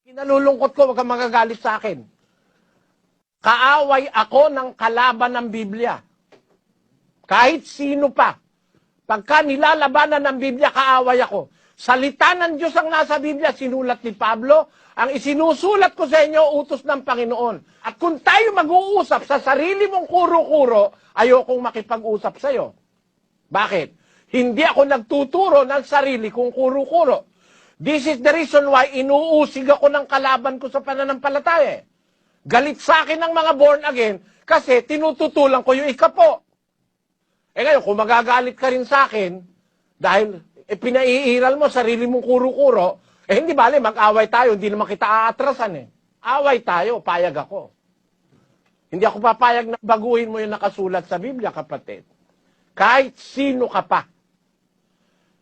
Nalulungkot ko, wag kang magagalit sa akin. Kaaway ako ng kalaban ng Biblia. Kahit sino pa. Pagka nilalabanan ng Biblia, kaaway ako. Salita ng Diyos ang nasa Biblia, sinulat ni Pablo. Ang isinusulat ko sa inyo, utos ng Panginoon. At kung tayo mag-uusap sa sarili mong kuro-kuro, ayokong makipag-usap sa'yo. Bakit? Hindi ako nagtuturo ng sarili kong kuro-kuro. This is the reason why inuusig ako ng kalaban ko sa pananampalataya. Galit sa akin ng mga born again kasi tinututulan ko yung ikapo. Ngayon, kung magagalit ka rin sa akin dahil pinaiiral mo sarili mong kuro-kuro, hindi bale, mag-away tayo, hindi naman kita aatrasan Away tayo, payag ako. Hindi ako papayag na baguhin mo yung nakasulat sa Biblia, kapatid. Kahit sino ka pa.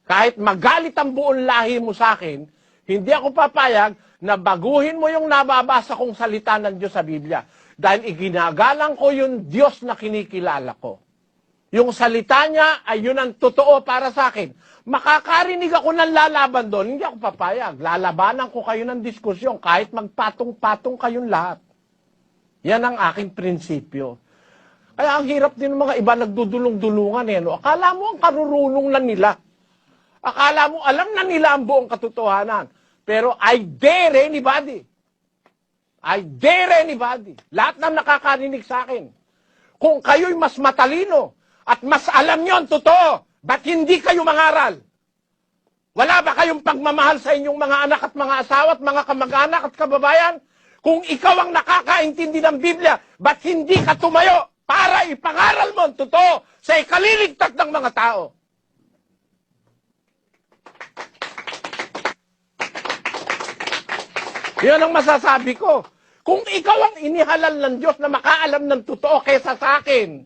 Kahit magalit ang buong lahi mo sa akin, hindi ako papayag na baguhin mo yung nababasa kong salita ng Diyos sa Biblia. Dahil iginagalang ko yung Diyos na kinikilala ko. Yung salita niya ay yun ang totoo para sa akin. Makakarinig ako ng lalaban doon, hindi ako papayag. Lalabanan ko kayo ng diskusyon kahit magpatong-patong kayong lahat. Yan ang aking prinsipyo. Kaya ang hirap din ng mga iba nagdudulong-dulungan. No? Akala mo ang karurunong na nila. Akala mo, alam na nila ang buong katotohanan. Pero I dare anybody. I dare anybody. Lahat ng nakakarinig sa akin. Kung kayo'y mas matalino at mas alam nyo ang totoo, ba't hindi kayo mangaral? Wala ba kayong pagmamahal sa inyong mga anak at mga asawa at mga kamag-anak at kababayan? Kung ikaw ang nakakaintindi ng Biblia, ba't hindi ka tumayo para ipangaral mo ang totoo sa ikaliligtas ng mga tao? Yan ang masasabi ko. Kung ikaw ang inihalal ng Diyos na makaalam ng totoo kaysa sa akin,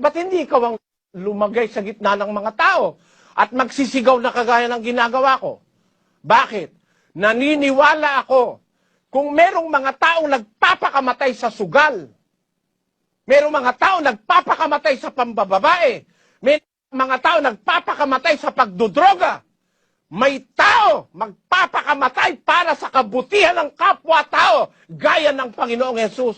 ba't hindi ikaw ang lumagay sa gitna ng mga tao at magsisigaw na kagaya ng ginagawa ko? Bakit? Naniniwala ako kung merong mga taong nagpapakamatay sa sugal, merong mga taong nagpapakamatay sa pambababae, may mga taong nagpapakamatay sa pagdodroga, may tao magpapakamatay para sa kabutihan ng kapwa-tao gaya ng Panginoong Hesus.